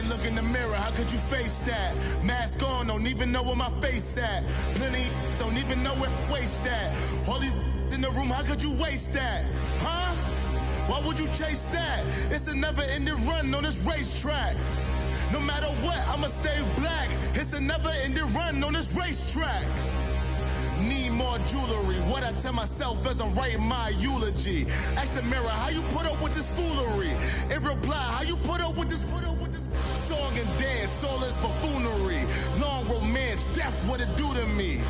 can't look in the mirror, how could you face that? Mask on, don't even know where my face at. Plenty don't even know where waist at. All these in the room, how could you waste that? Huh? Why would you chase that? It's a never-ending run on this racetrack. No matter what, I'ma stay black. It's a never-ending run on this racetrack. Need more jewelry. What I tell myself as I'm writing my eulogy. Ask the mirror, how you put up with this foolery? It reply, how you put up with this song and dance, soulless buffoonery. Long romance, death, what it do to me?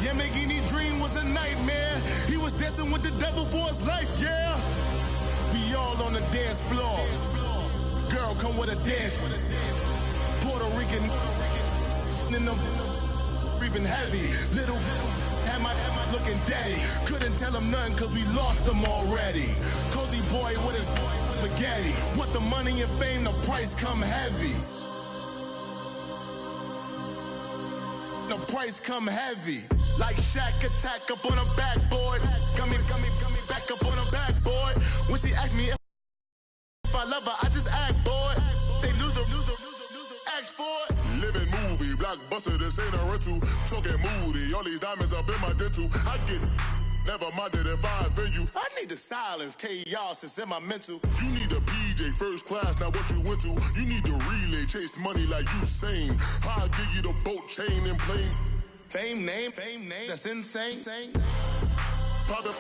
Yamagini dream was a nightmare. He was dancing with the devil for his life, yeah. We all on the dance floor. Girl, come with a dance. Puerto Rican in the breathing heavy. Little had my looking daddy. Couldn't tell him nothing cause we lost him already. Cozy boy with his spaghetti. With the money and fame, the price come heavy. The price come heavy. Like Shaq attack up on a backboard. Got me back up on a backboard. When she asked me if I love her, I just act bored. Say loser, ask for it. Living movie, blockbuster, this ain't a rental. Talking moody, all these diamonds up in my dental. I get never minded if I offend you. I need the silence, chaos is in my mental. You need a PJ first class, not what you went to. You need the relay, chase money like you sane. I'll give you the boat chain and plane. Fame name, that's insane. Private.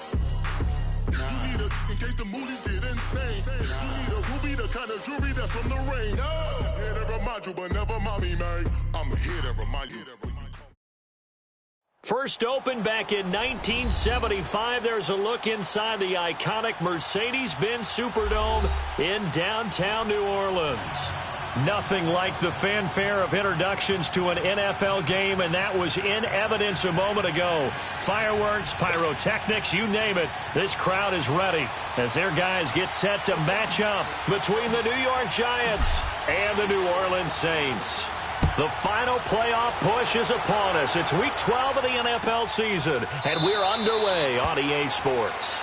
You need a in case the movies get insane. You need a ruby, the kind of jewelry that's from the rain. No. I'm just here to remind you, but never mommy, man. I'm here to remind you. First opened back in 1975. There's a look inside the iconic Mercedes-Benz Superdome in downtown New Orleans. Nothing like the fanfare of introductions to an NFL game, and that was in evidence a moment ago. Fireworks, pyrotechnics, you name it. This crowd is ready as their guys get set to match up between the New York Giants and the New Orleans Saints. The final playoff push is upon us. It's Week 12 of the NFL season, and we're underway on EA Sports.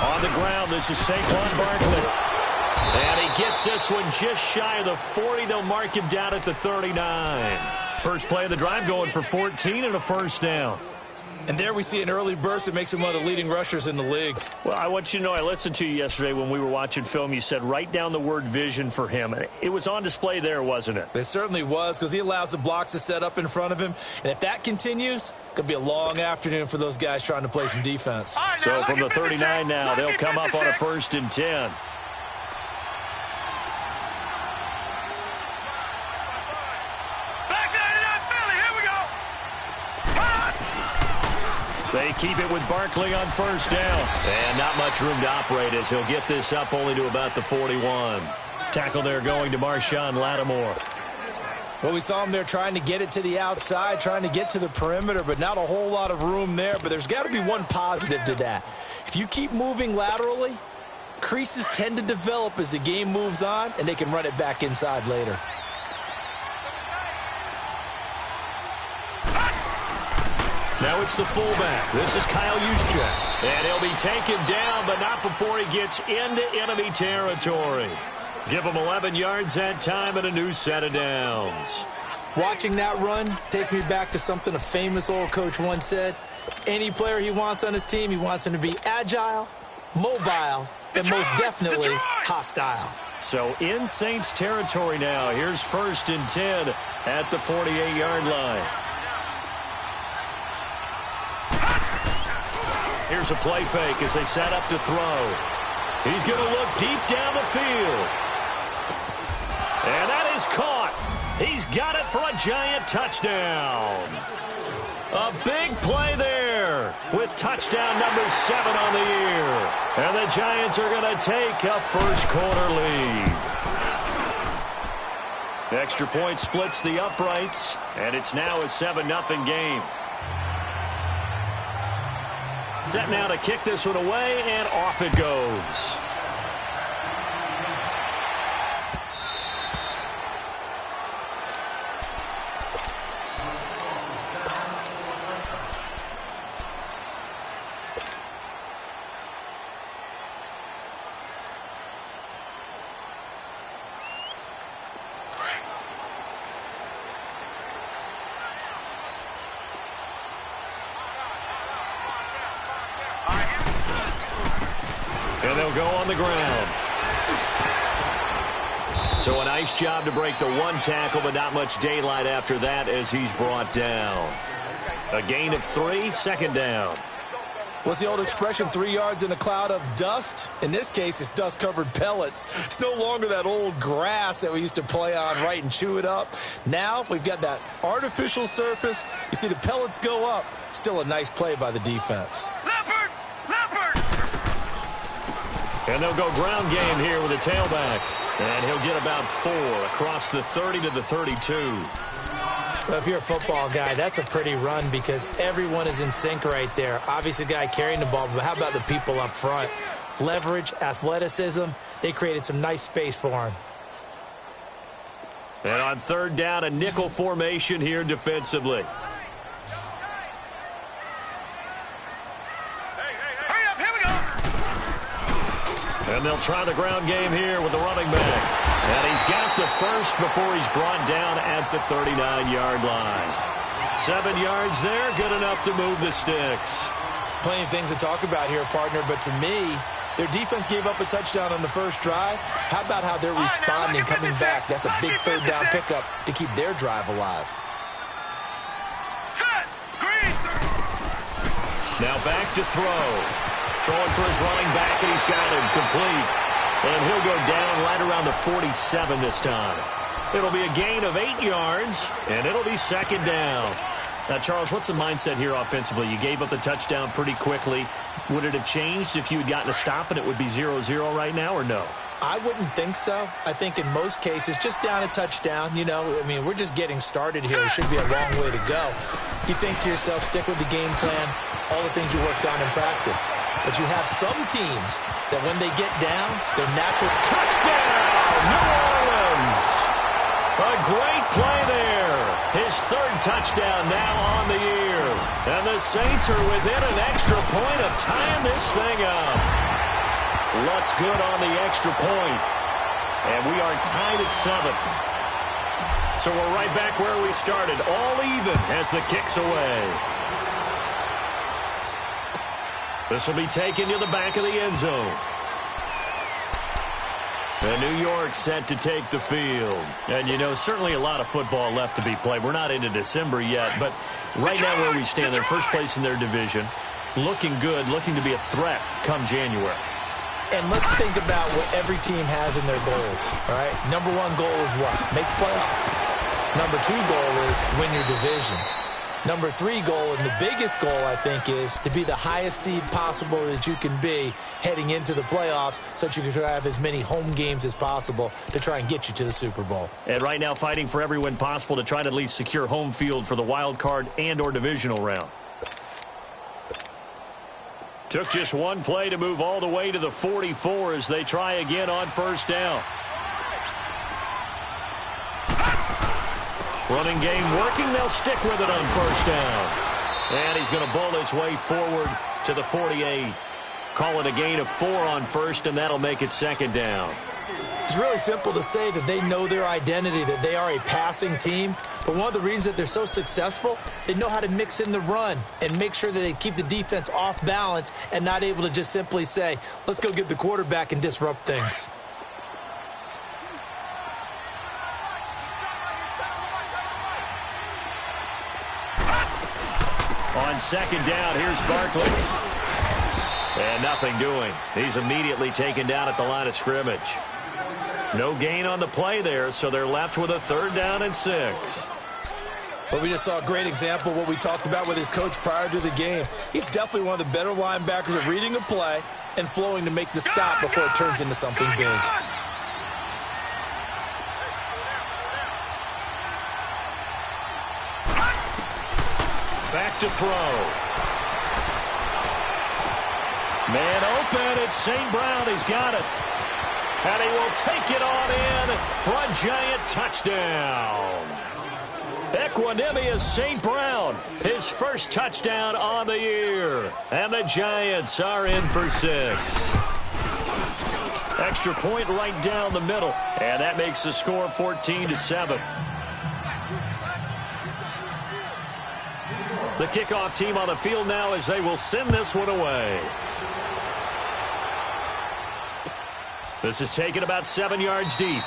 On the ground, this is Saquon Barkley. And he gets this one just shy of the 40. They'll mark him down at the 39. First play of the drive going for 14 and a first down. And there we see an early burst that makes him one of the leading rushers in the league. Well, I want you to know, I listened to you yesterday when we were watching film. You said write down the word vision for him. It was on display there, wasn't it? It certainly was, because he allows the blocks to set up in front of him. And if that continues, it could be a long afternoon for those guys trying to play some defense. Right, so from the 39 now, they'll come up on a 1st and 10. They keep it with Barkley on first down. And not much room to operate as he'll get this up only to about the 41. Tackle there going to Marshawn Lattimore. Well, we saw him there trying to get it to the outside, trying to get to the perimeter, but not a whole lot of room there. But there's got to be one positive to that. If you keep moving laterally, creases tend to develop as the game moves on, and they can run it back inside later. Now it's the fullback. This is Kyle Juszczyk. And he'll be taken down, but not before he gets into enemy territory. Give him 11 yards that time and a new set of downs. Watching that run takes me back to something a famous old coach once said. Any player he wants on his team, he wants him to be agile, mobile, and most definitely hostile. So in Saints territory now. Here's 1st and 10 at the 48-yard line. Here's a play fake as they set up to throw. He's going to look deep down the field. And that is caught. He's got it for a giant touchdown. A big play there with touchdown number 7 on the year. And the Giants are going to take a first-quarter lead. Extra point splits the uprights, and it's now a 7-0 game. Set now to kick this one away, and off it goes. And they'll go on the ground. So a nice job to break the one tackle, but not much daylight after that as he's brought down. A gain of 3, second down. What's the old expression, 3 yards in a cloud of dust? In this case, it's dust-covered pellets. It's no longer that old grass that we used to play on, right, and chew it up. Now we've got that artificial surface. You see the pellets go up. Still a nice play by the defense. And they'll go ground game here with a tailback. And he'll get about 4 across the 30 to the 32. Well, if you're a football guy, that's a pretty run because everyone is in sync right there. Obviously, the guy carrying the ball, but how about the people up front? Leverage, athleticism, they created some nice space for him. And on third down, a nickel formation here defensively. And they'll try the ground game here with the running back. And he's got the first before he's brought down at the 39-yard line. 7 yards there, good enough to move the sticks. Plenty of things to talk about here, partner, but to me, their defense gave up a touchdown on the first drive. How about how they're responding, coming back? That's a big third down pickup to keep their drive alive. Now back to throw. Throwing for his running back, and he's got him complete. And he'll go down right around the 47 this time. It'll be a gain of 8 yards, and it'll be second down. Now, Charles, what's the mindset here offensively? You gave up the touchdown pretty quickly. Would it have changed if you had gotten a stop and it would be 0-0 right now, or no? I wouldn't think so. I think in most cases, just down a touchdown, you know, I mean, we're just getting started here. It should be a long way to go. You think to yourself, stick with the game plan, all the things you worked on in practice. But you have some teams that when they get down, their natural touchdown, New Orleans. A great play there. His third touchdown now on the year. And the Saints are within an extra point of tying this thing up. Luck's good on the extra point. And we are tied at 7. So we're right back where we started, all even as the kick's away. This will be taken to the back of the end zone. And New York set to take the field. And, you know, certainly a lot of football left to be played. We're not into December yet, but right now where we stand, they're first place in their division. Looking good, looking to be a threat come January. And let's think about what every team has in their goals, all right? Number 1 goal is what? Make the playoffs. Number 2 goal is win your division. Number 3 goal, and the biggest goal, I think, is to be the highest seed possible that you can be heading into the playoffs so that you can have as many home games as possible to try and get you to the Super Bowl. And right now fighting for every win possible to try to at least secure home field for the wild card and or divisional round. Took just one play to move all the way to the 44 as they try again on first down. Running game working. They'll stick with it on first down. And he's going to bowl his way forward to the 48. Call it a gain of 4 on first, and that'll make it second down. It's really simple to say that they know their identity, that they are a passing team. But one of the reasons that they're so successful, they know how to mix in the run and make sure that they keep the defense off balance and not able to just simply say, let's go get the quarterback and disrupt things. On second down, here's Barkley. And nothing doing. He's immediately taken down at the line of scrimmage. No gain on the play there, so they're left with a 3rd down and 6. But we just saw a great example of what we talked about with his coach prior to the game. He's definitely one of the better linebackers at reading a play and flowing to make the stop before it turns into something big. Back to throw. Man open, it's St. Brown. He's got it. And he will take it on in for a Giant touchdown. Equanimous St. Brown, his first touchdown on the year. And the Giants are in for 6. Extra point right down the middle. And that makes the score 14-7. The kickoff team on the field now as they will send this one away. This is taken about 7 yards deep.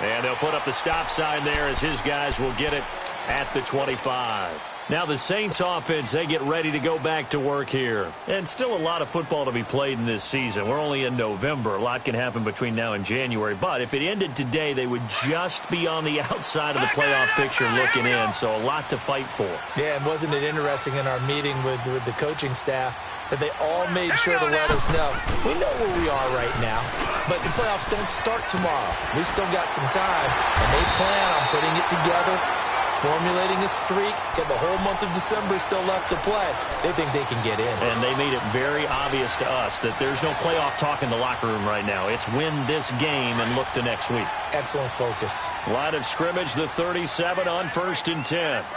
And they'll put up the stop sign there as his guys will get it at the 25. Now the Saints offense, they get ready to go back to work here. And still a lot of football to be played in this season. We're only in November. A lot can happen between now and January. But if it ended today, they would just be on the outside of the playoff picture looking in. So a lot to fight for. Yeah, and wasn't it interesting in our meeting with the coaching staff that they all made sure to let us know. We know where we are right now, but the playoffs don't start tomorrow. We still got some time, and they plan on putting it together, formulating a streak, get the whole month of December still left to play. They think they can get in. And they made it very obvious to us that there's no playoff talk in the locker room right now. It's win this game and look to next week. Excellent focus. Line of scrimmage, the 37 on 1st and 10. All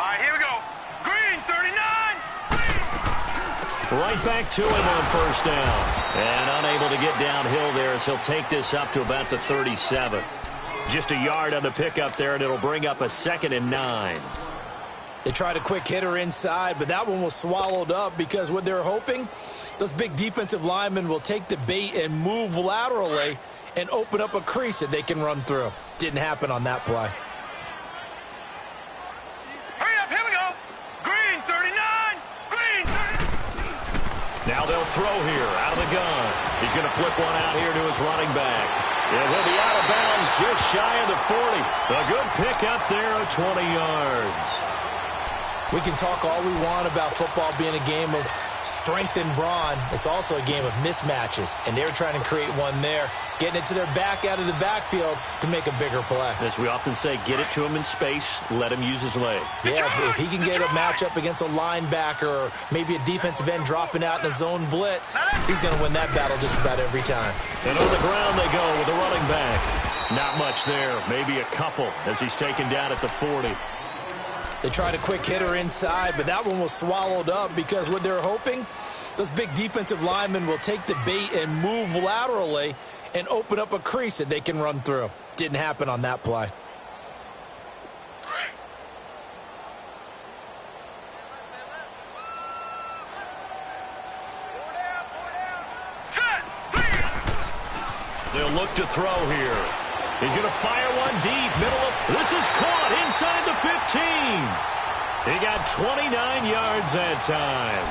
right, here we go. Green, 39. Right back to him on 1st down. And unable to get downhill there as he'll take this up to about the 37. Just a yard on the pickup there, and it'll bring up a 2nd and 9. They tried a quick hitter inside, but that one was swallowed up because what they're hoping, those big defensive linemen will take the bait and move laterally and open up a crease that they can run through. Didn't happen on that play. Hurry up, here we go. Green, 39. Green, 39. Now they'll throw here out of the gun. He's going to flip one out here to his running back. It will be out of bounds just shy of the 40. A good pickup there of 20 yards. We can talk all we want about football being a game of strength and brawn. It's also a game of mismatches, and they're trying to create one there, getting it to their back out of the backfield to make a bigger play. As we often say, get it to him in space, let him use his leg. Yeah, if he can get a matchup against a linebacker or maybe a defensive end dropping out in a zone blitz, he's going to win that battle just about every time. And on the ground they go with the running back. Not much there, maybe a couple as he's taken down at the 40. They tried a quick hitter inside, but that one was swallowed up because what they're hoping, those big defensive linemen will take the bait and move laterally and open up a crease that they can run through. Didn't happen on that play. They'll look to throw here. He's going to fire one deep, middle of... This is caught inside the 15. He got 29 yards that time.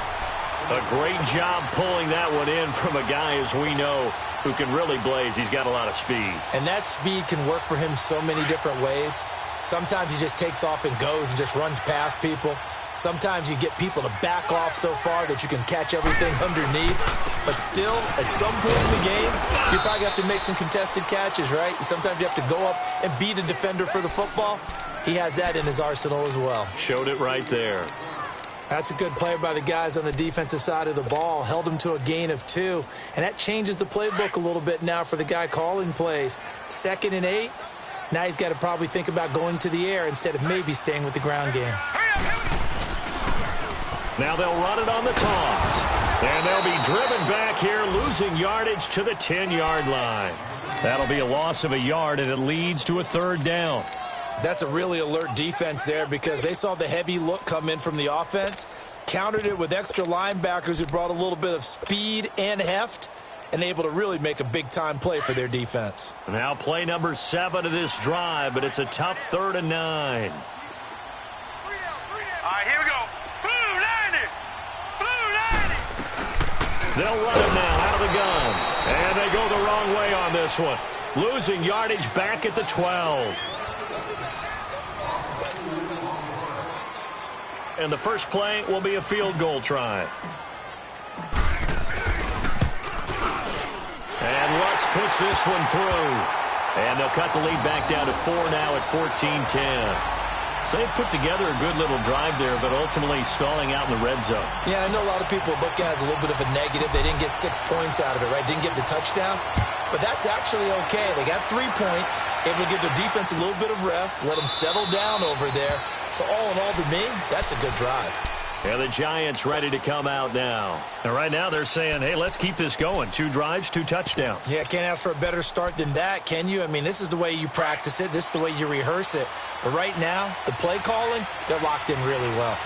A great job pulling that one in from a guy, as we know, who can really blaze. He's got a lot of speed. And that speed can work for him so many different ways. Sometimes he just takes off and goes and just runs past people. Sometimes you get people to back off so far that you can catch everything underneath. But still, at some point in the game, you probably have to make some contested catches, right? Sometimes you have to go up and beat a defender for the football. He has that in his arsenal as well. Showed it right there. That's a good play by the guys on the defensive side of the ball. Held him to a gain of 2. And that changes the playbook a little bit now for the guy calling plays. 2nd and 8. Now he's got to probably think about going to the air instead of maybe staying with the ground game. Now they'll run it on the toss. And they'll be driven back here, losing yardage to the 10-yard line. That'll be a loss of a yard, and it leads to a 3rd down. That's a really alert defense there because they saw the heavy look come in from the offense, countered it with extra linebackers who brought a little bit of speed and heft, and able to really make a big-time play for their defense. Now play number 7 of this drive, but it's a tough 3rd and 9. All right, here we go. Blue 90. Blue 90. They'll run it now out of the gun. And they go the wrong way on this one. Losing yardage back at the 12. And the first play will be a field goal try. And Lutz puts this one through. And they'll cut the lead back down to 4 now at 14-10. So they put together a good little drive there, but ultimately stalling out in the red zone. Yeah, I know a lot of people look at it as a little bit of a negative. They didn't get 6 points out of it, right? Didn't get the touchdown. But that's actually okay. They got 3 points. Able to give their defense a little bit of rest, let them settle down over there. So all in all, to me, that's a good drive. And the Giants ready to come out now. And right now they're saying, hey, let's keep this going. 2 drives, 2 touchdowns. Yeah, can't ask for a better start than that, can you? I mean, this is the way you practice it. This is the way you rehearse it. But right now, the play calling, they're locked in really well.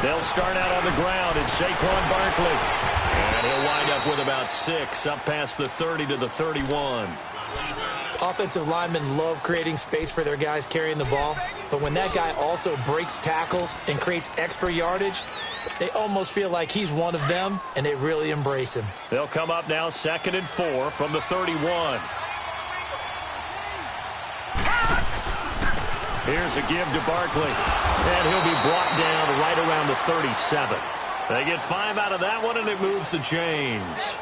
They'll start out on the ground. It's Saquon Barkley. And he'll wind up with about 6, up past the 30 to the 31. Offensive linemen love creating space for their guys carrying the ball, but when that guy also breaks tackles and creates extra yardage, they almost feel like he's one of them, and they really embrace him. They'll come up now 2nd and 4 from the 31. Here's a give to Barkley, and he'll be brought down right around the 37. They get 5 out of that one, and it moves the chains.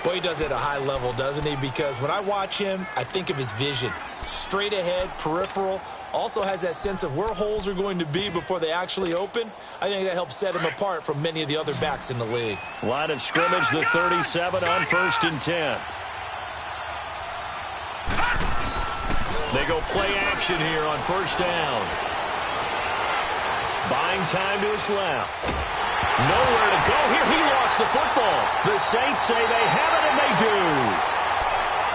Boy, he does it at a high level, doesn't he? Because when I watch him, I think of his vision. Straight ahead, peripheral, also has that sense of where holes are going to be before they actually open. I think that helps set him apart from many of the other backs in the league. Line of scrimmage, the 37 on 1st and 10. They go play action here on 1st down. Buying time to his left. Nowhere to go here. He lost the football. The Saints say they have it, and they do.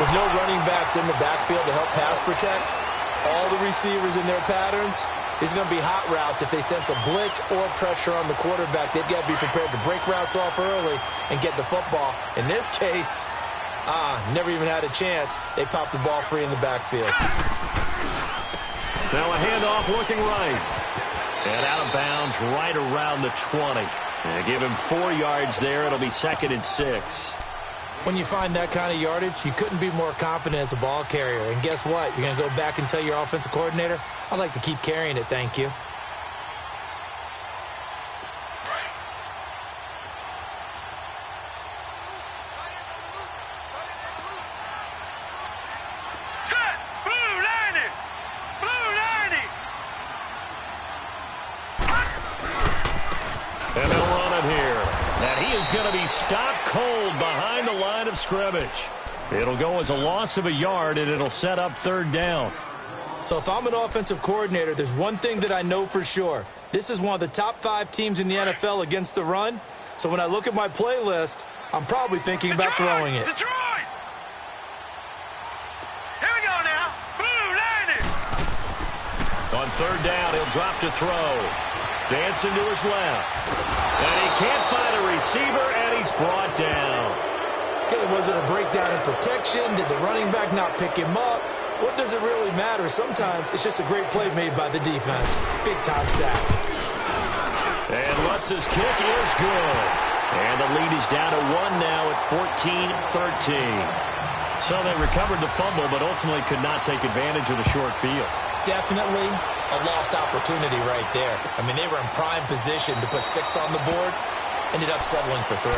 With no running backs in the backfield to help pass protect, all the receivers in their patterns, it's going to be hot routes. If they sense a blitz or pressure on the quarterback, they've got to be prepared to break routes off early and get the football. In this case, never even had a chance. They popped the ball free in the backfield. Now a handoff looking right. And out of bounds right around the 20. And give him 4 yards there. It'll be 2nd and 6. When you find that kind of yardage, you couldn't be more confident as a ball carrier. And guess what? You're going to go back and tell your offensive coordinator, I'd like to keep carrying it, thank you. And they'll run it here. And he is going to be stopped cold behind the line of scrimmage. It'll go as a loss of a yard, and it'll set up 3rd down. So if I'm an offensive coordinator, there's one thing that I know for sure. This is one of the top 5 teams in the NFL against the run. So when I look at my playlist, I'm probably thinking about throwing it. Detroit! Here we go now. Blue landed. On 3rd down, he'll drop to throw. Dancing to his left. And he can't find a receiver, and he's brought down. Okay, was it a breakdown in protection? Did the running back not pick him up? What does it really matter? Sometimes it's just a great play made by the defense. Big-time sack. And Lutz's kick is good. And the lead is down to 1 now at 14-13. So they recovered the fumble, but ultimately could not take advantage of the short field. Definitely a lost opportunity right there. I mean, they were in prime position to put 6 on the board. Ended up settling for 3.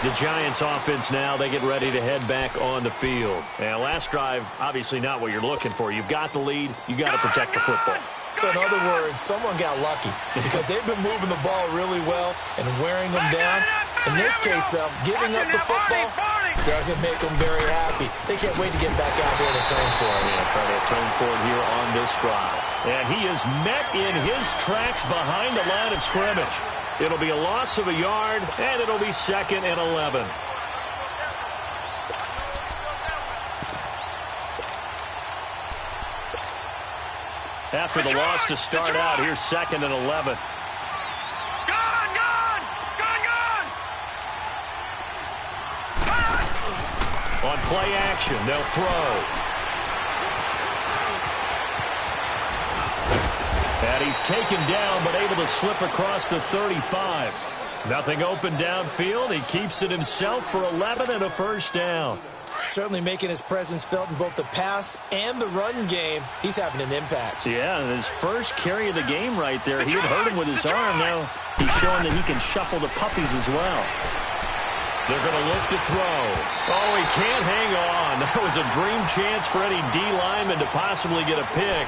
The Giants offense now, they get ready to head back on the field. And last drive, obviously not what you're looking for. You've got the lead. You got to protect the football. So in other words, someone got lucky because they've been moving the ball really well and wearing them down. In this case, though, giving up the football doesn't make them very happy. They can't wait to get back out there and atone for it. Yeah, try to atone for it here on this drive. And he is met in his tracks behind the line of scrimmage. It'll be a loss of a yard, and it'll be 2nd and 11. After the loss to start out, here's 2nd and 11. On play action, they'll throw. And he's taken down, but able to slip across the 35. Nothing open downfield. He keeps it himself for 11 and a 1st down. Certainly making his presence felt in both the pass and the run game. He's having an impact. Yeah, his first carry of the game right there. He had hurt him with his arm. Now he's showing that he can shuffle the puppies as well. They're going to look to throw. Oh, he can't hang on. That was a dream chance for any D lineman to possibly get a pick.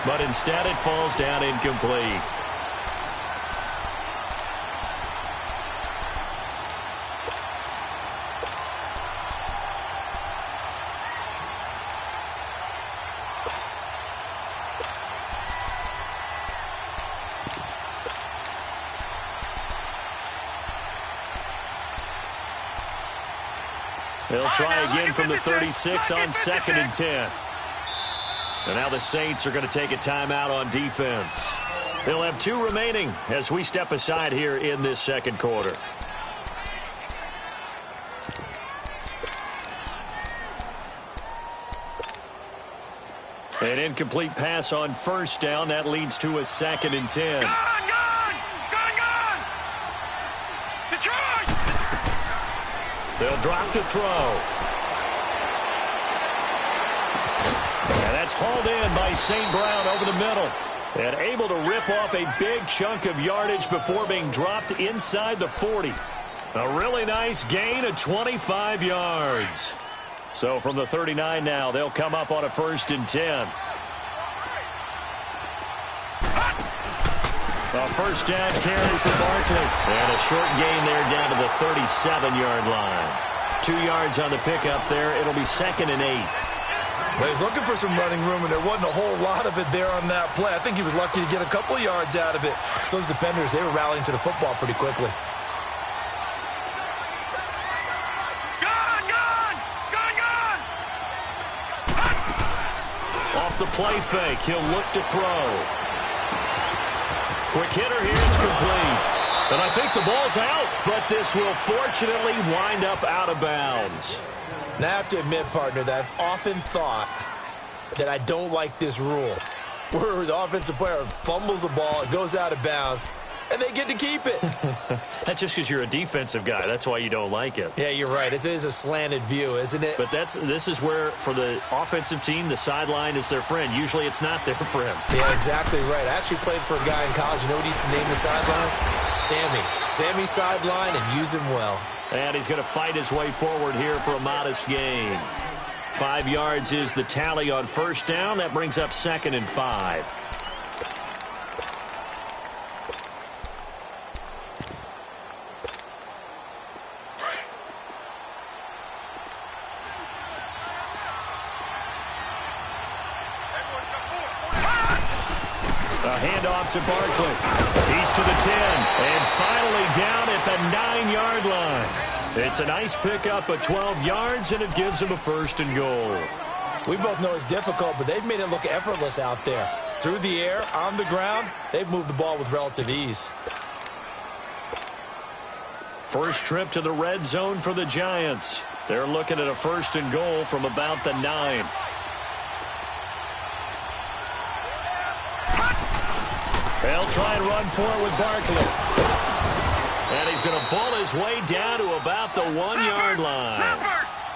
But instead it falls down incomplete. They'll try again from the 36 on 2nd and 10. And now the Saints are going to take a timeout on defense. They'll have 2 remaining as we step aside here in this second quarter. An incomplete pass on first down. That leads to a 2nd and 10. Gone! Detroit! They'll drop to throw. And that's hauled in by St. Brown over the middle. And able to rip off a big chunk of yardage before being dropped inside the 40. A really nice gain of 25 yards. So from the 39 now, they'll come up on a 1st and 10. A first down carry for Barkley. And a short gain there down to the 37-yard line. 2 yards on the pickup there. It'll be 2nd and 8. Well, he's looking for some running room, and there wasn't a whole lot of it there on that play. I think he was lucky to get a couple yards out of it. Because those defenders, they were rallying to the football pretty quickly. Off the play fake, he'll look to throw. Quick hitter here, it's complete. And I think the ball's out, but this will fortunately wind up out of bounds. Now, I have to admit, partner, that I've often thought that I don't like this rule, where the offensive player fumbles the ball, it goes out of bounds, and they get to keep it. That's just because you're a defensive guy. That's why you don't like it. Yeah, you're right. It is a slanted view, isn't it? But this is where, for the offensive team, the sideline is their friend. Usually it's not their friend. Yeah, exactly right. I actually played for a guy in college. You know what he used to name the sideline? Sammy. Sammy sideline, and use him well. And he's going to fight his way forward here for a modest gain. 5 yards is the tally on first down. That brings up 2nd and 5. A handoff to Barkley. He's to the 10. And finally down at the 9-yard line. It's a nice pickup of 12 yards, and it gives him a 1st and goal. We both know it's difficult, but they've made it look effortless out there. Through the air, on the ground, they've moved the ball with relative ease. First trip to the red zone for the Giants. They're looking at a 1st and goal from about the 9. They'll try and run for it with Barkley. And he's going to ball his way down to about the 1-yard line.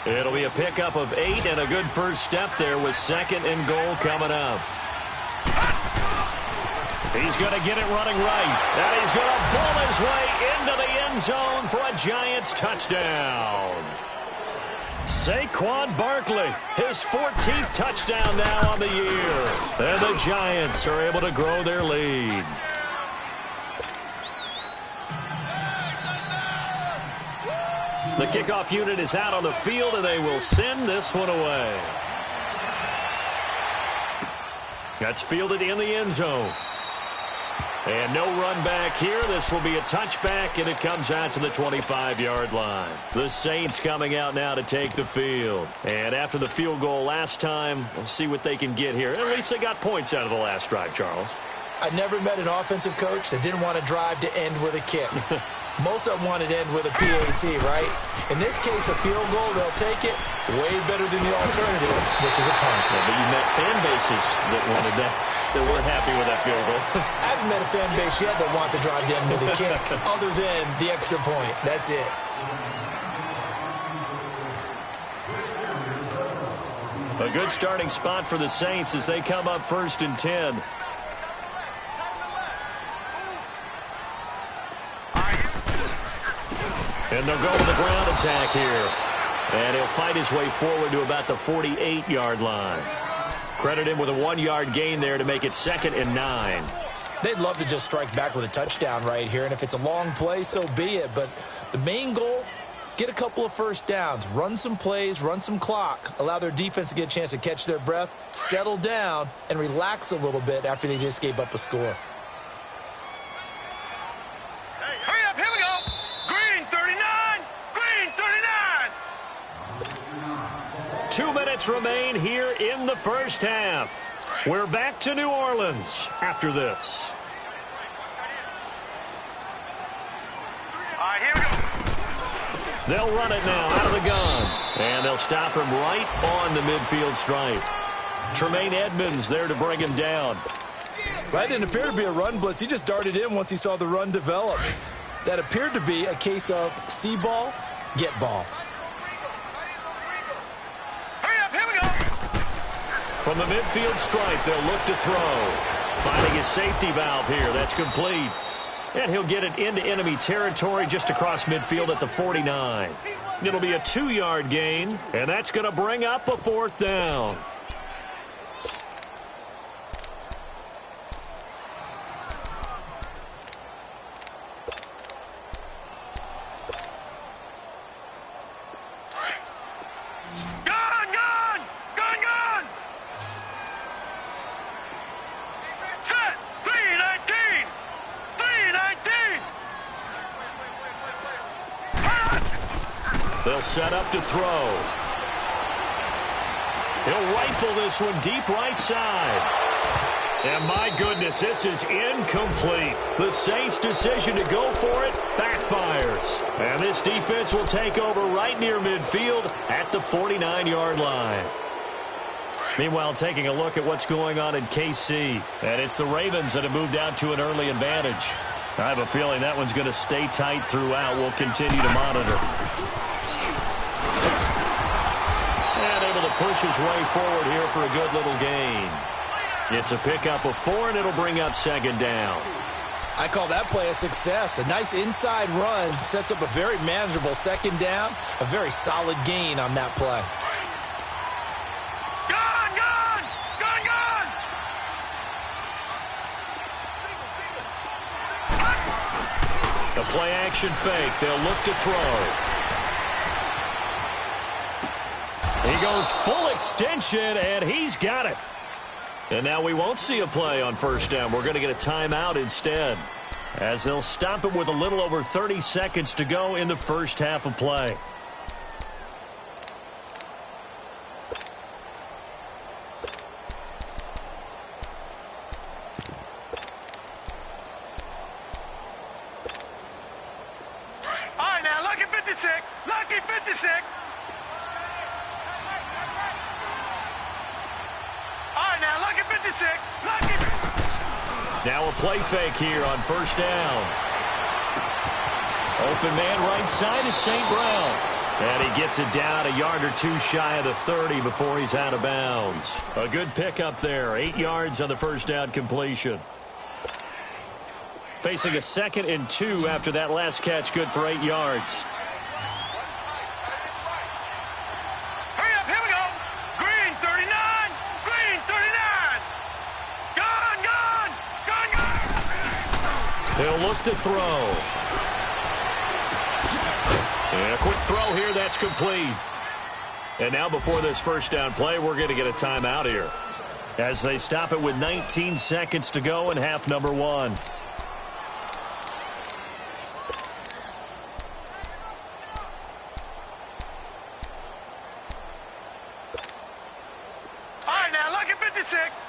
It'll be a pickup of 8 and a good first step there with 2nd and goal coming up. He's going to get it running right. And he's going to ball his way into the end zone for a Giants touchdown. Saquon Barkley, his 14th touchdown now on the year. And the Giants are able to grow their lead. The kickoff unit is out on the field, and they will send this one away. That's fielded in the end zone. And no run back here. This will be a touchback, and it comes out to the 25-yard line. The Saints coming out now to take the field. And after the field goal last time, we'll see what they can get here. At least they got points out of the last drive, Charles. I never met an offensive coach that didn't want to drive to end with a kick. Most of them wanted to end with a PAT, right? In this case, a field goal, they'll take it way better than the alternative, which is a punt. Yeah, but you met fan bases that wanted that, that weren't happy with that field goal. I haven't met a fan base yet that wants to drive to end with a kick, other than the extra point. That's it. A good starting spot for the Saints as they come up 1st and 10. And they'll go with the ground attack here. And he'll fight his way forward to about the 48-yard line. Credit him with a 1-yard gain there to make it 2nd and 9. They'd love to just strike back with a touchdown right here, and if it's a long play, so be it. But the main goal, get a couple of first downs, run some plays, run some clock, allow their defense to get a chance to catch their breath, settle down, and relax a little bit after they just gave up a score. Hurry up, here we go. Green 39, green 39. 2 minutes remain here in the first half. We're back to New Orleans after this. All right, here we go. They'll run it now out of the gun. And they'll stop him right on the midfield stripe. Tremaine Edmonds there to bring him down. That didn't appear to be a run blitz. He just darted in once he saw the run develop. That appeared to be a case of see ball, get ball. From the midfield stripe, they'll look to throw. Finding a safety valve here. That's complete. And he'll get it into enemy territory just across midfield at the 49. It'll be a 2-yard gain, and that's going to bring up a 4th down. They'll set up to throw. He'll rifle this one deep right side. And my goodness, this is incomplete. The Saints' decision to go for it backfires. And this defense will take over right near midfield at the 49-yard line. Meanwhile, taking a look at what's going on in KC. And it's the Ravens that have moved out to an early advantage. I have a feeling that one's going to stay tight throughout. We'll continue to monitor. And able to push his way forward here for a good little gain. It's a pickup of 4, and it'll bring up 2nd down. I call that play a success. A nice inside run sets up a very manageable 2nd down. A very solid gain on that play. The play action fake. They'll look to throw. He goes full extension, and he's got it. And now we won't see a play on 1st down. We're going to get a timeout instead, as they'll stop it with a little over 30 seconds to go in the first half of play. Lucky 56. All right, now, lucky 56. Lucky. Now a play fake here on 1st down. Open man right side is St. Brown. And he gets it down a yard or 2 shy of the 30 before he's out of bounds. A good pickup there. 8 yards on the 1st down completion. Facing a 2nd and 2 after that last catch, good for 8 yards. Hurry up, here we go. Green 39, green 39. Gone. They'll look to throw. And a quick throw here, that's complete. And now before this 1st down play, we're going to get a timeout here, as they stop it with 19 seconds to go in half number 1.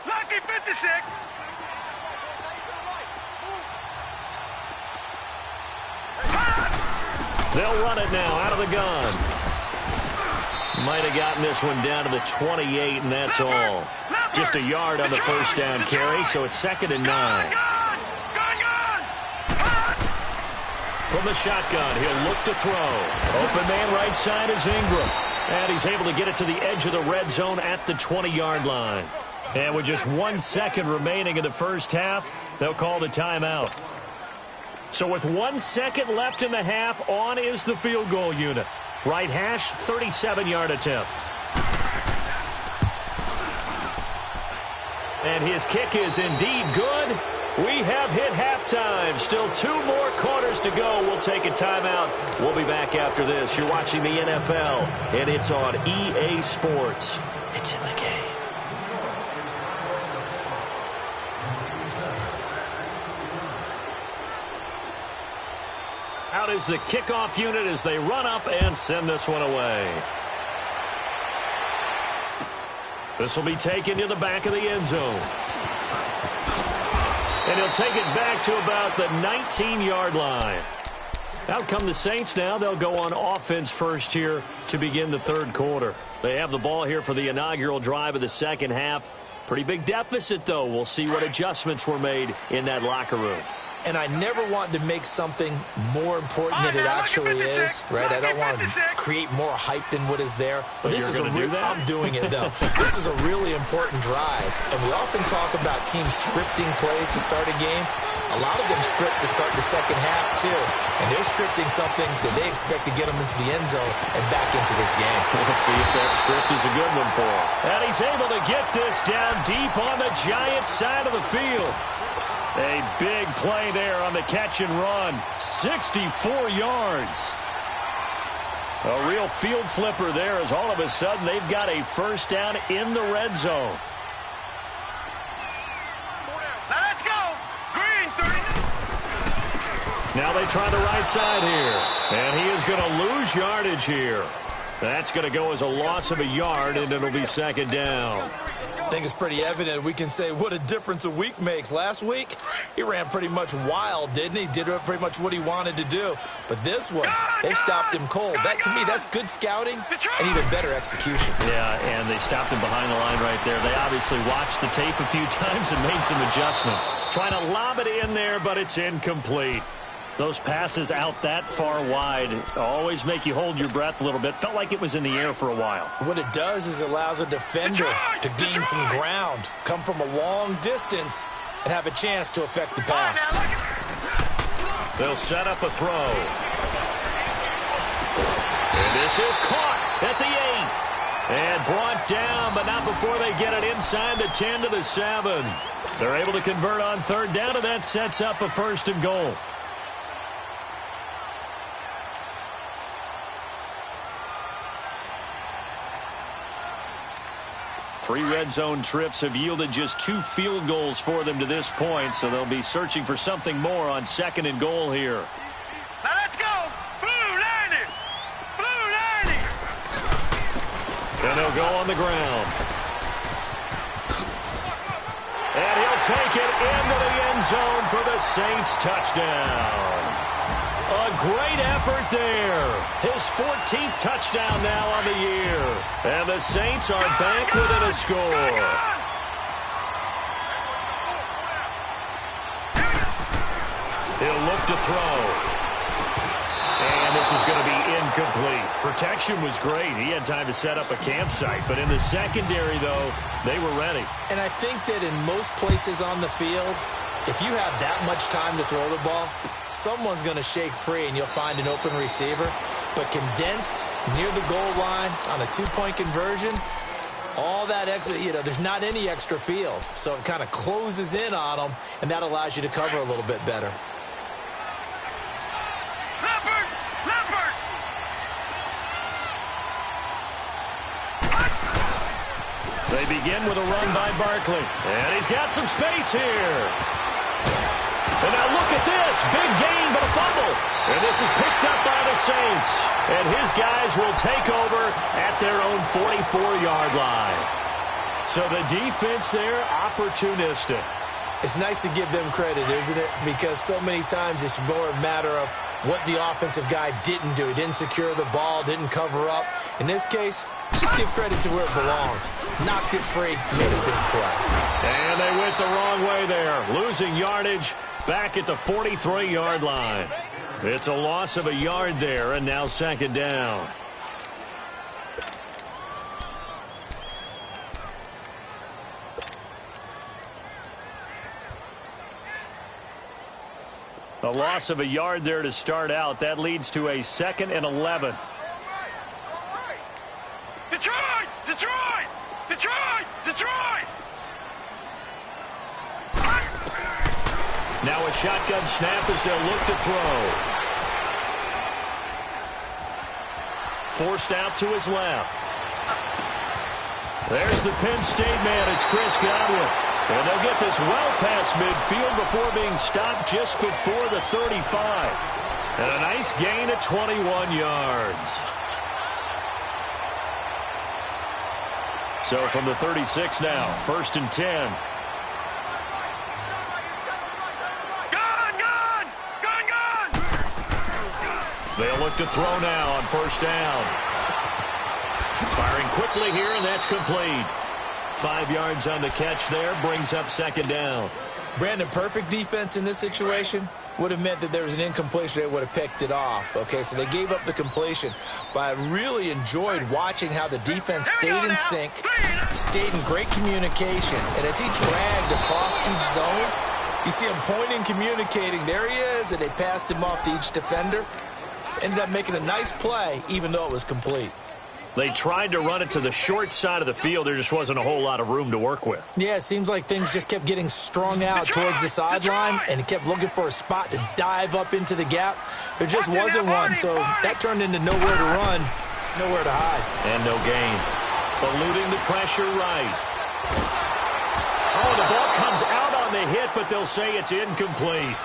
Lucky 56. They'll run it now out of the gun. Might have gotten this one down to the 28, and that's all. Just a yard on the 1st down carry, so it's 2nd and 9. From the shotgun, he'll look to throw. Open man right side is Ingram. And he's able to get it to the edge of the red zone at the 20-yard line. And with just 1 second remaining in the first half, they'll call the timeout. So with 1 second left in the half, on is the field goal unit. Right hash, 37-yard attempt. And his kick is indeed good. We have hit halftime. Still 2 more quarters to go. We'll take a timeout. We'll be back after this. You're watching the NFL, and it's on EA Sports. It's in the game. Out is the kickoff unit as they run up and send this one away. This will be taken to the back of the end zone. And he'll take it back to about the 19-yard line. Out come the Saints now. They'll go on offense first here to begin the third quarter. They have the ball here for the inaugural drive of the second half. Pretty big deficit, though. We'll see what adjustments were made in that locker room. And I never want to make something more important than it actually is, right? I don't want to create more hype than what is there. But this is I'm doing it, though. This is a really important drive. And we often talk about teams scripting plays to start a game. A lot of them script to start the second half, too. And they're scripting something that they expect to get them into the end zone and back into this game. We'll see if that script is a good one for him. And he's able to get this down deep on the Giants side of the field. A big play there on the catch and run. 64 yards. A real field flipper there as all of a sudden they've got a first down in the red zone. Let's go. Green 30. Now they try the right side here. And he is going to lose yardage here. That's going to go as a loss of a yard, and it'll be second down. I think it's pretty evident. We can say what a difference a week makes. Last week, he ran pretty much wild, didn't he? Did pretty much what he wanted to do. But this one, they stopped him cold. That, to me, that's good scouting and even better execution. Yeah, and they stopped him behind the line right there. They obviously watched the tape a few times and made some adjustments. Trying to lob it in there, but it's incomplete. Those passes out that far wide always make you hold your breath a little bit. Felt like it was in the air for a while. What it does is it allows a defender to gain some ground, come from a long distance, and have a chance to affect the pass. They'll set up a throw. And this is caught at the 8. And brought down, but not before they get it inside the 10 to the 7. They're able to convert on third down, and that sets up a first and goal. 3 red zone trips have yielded just 2 field goals for them to this point, so they'll be searching for something more on second and goal here. Now let's go. Blue 90. Blue 90. And they'll go on the ground. And he'll take it into the end zone for the Saints touchdown. A great effort there. His 14th touchdown now on the year. And the Saints are back within a score. He'll look to throw. And this is going to be incomplete. Protection was great. He had time to set up a campsite. But in the secondary, though, they were ready. And I think that in most places on the field, if you have that much time to throw the ball, someone's going to shake free and you'll find an open receiver. But condensed near the goal line on a 2-point conversion, all that extra, there's not any extra field. So it kind of closes in on them, and that allows you to cover a little bit better. Leopard! They begin with a run by Barkley. And he's got some space here. And now look at this. Big gain, but a fumble. And this is picked up by the Saints. And his guys will take over at their own 44-yard line. So the defense there, opportunistic. It's nice to give them credit, isn't it? Because so many times it's more a matter of what the offensive guy didn't do. He didn't secure the ball, didn't cover up. In this case, just give credit to where it belongs. Knocked it free, made a big play. And they went the wrong way there. Losing yardage back at the 43-yard line. It's a loss of a yard there, and now second down. A loss of a yard there to start out. That leads to a 2nd and 11. Detroit! Detroit! Detroit! Detroit! Now a shotgun snap as they'll look to throw. Forced out to his left. There's the Penn State man. It's Chris Godwin. And they'll get this well past midfield before being stopped just before the 35. And a nice gain of 21 yards. So from the 36 now, 1st and 10. They'll look to throw now on 1st down. Firing quickly here, and that's complete. 5 yards on the catch there, brings up 2nd down. Brandon, perfect defense in this situation would have meant that there was an incompletion. They would have picked it off. Okay, so they gave up the completion. But I really enjoyed watching how the defense stayed in sync, stayed in great communication. And as he dragged across each zone, you see him pointing, communicating. There he is, and they passed him off to each defender. Ended up making a nice play, even though it was complete. They tried to run it to the short side of the field. There just wasn't a whole lot of room to work with. Yeah, it seems like things just kept getting strung out towards the sideline, and he kept looking for a spot to dive up into the gap. There just wasn't one, so that turned into nowhere to run, nowhere to hide. And no gain. Eluding the pressure right. Oh, the ball comes out on the hit, but they'll say it's incomplete.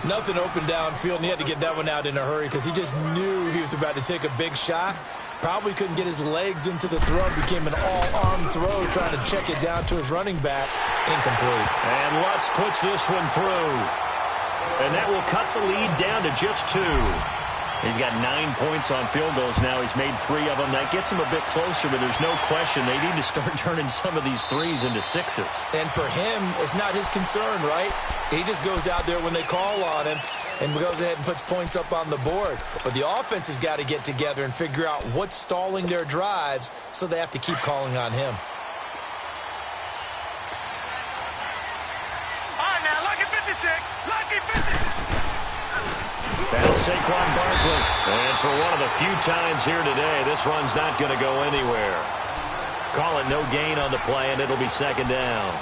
Nothing open downfield, and he had to get that one out in a hurry because he just knew he was about to take a big shot. Probably couldn't get his legs into the throw. Became an all-arm throw trying to check it down to his running back. Incomplete. And Lutz puts this one through. And that will cut the lead down to just 2. He's got 9 points on field goals now. He's made 3 of them. That gets him a bit closer, but there's no question they need to start turning some of these 3s into 6s. And for him, it's not his concern, right? He just goes out there when they call on him and goes ahead and puts points up on the board. But the offense has got to get together and figure out what's stalling their drives, so they have to keep calling on him. All right, now, lucky 56. Lucky 56. That's Saquon Barkley. And for one of the few times here today, this run's not going to go anywhere. Call it no gain on the play, and it'll be 2nd down.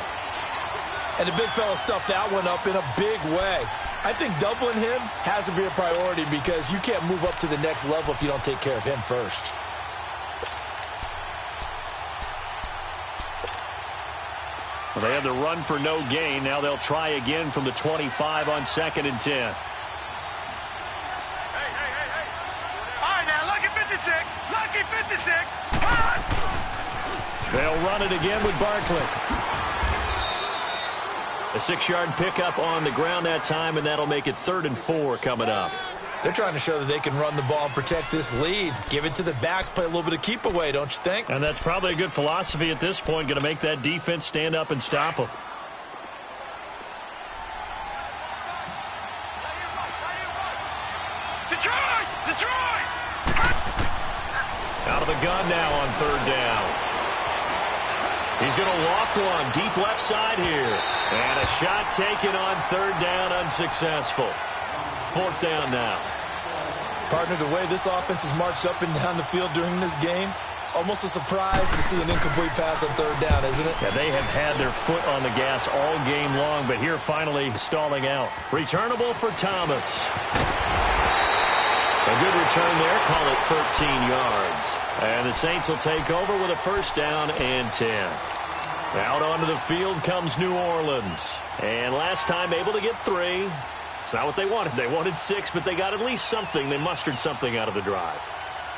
And the big fella stuffed that one up in a big way. I think doubling him has to be a priority because you can't move up to the next level if you don't take care of him first. Well, they had the run for no gain. Now they'll try again from the 25 on 2nd and 10. Lucky 56. They'll run it again with Barkley. A 6-yard pickup on the ground that time, and that'll make it 3rd and 4 coming up. They're trying to show that they can run the ball and protect this lead. Give it to the backs, play a little bit of keep away, don't you think? And that's probably a good philosophy at this point, going to make that defense stand up and stop them. Detroit! Detroit! Out of the gun now on 3rd down. He's going to loft one deep left side here. And a shot taken on 3rd down, unsuccessful. 4th down now. Partner, the way this offense has marched up and down the field during this game, it's almost a surprise to see an incomplete pass on 3rd down, isn't it? Yeah, they have had their foot on the gas all game long, but here finally stalling out. Returnable for Thomas. A good return there, call it 13 yards. And the Saints will take over with a 1st down and 10. Out onto the field comes New Orleans. And last time able to get 3. It's not what they wanted. They wanted 6, but they got at least something. They mustered something out of the drive.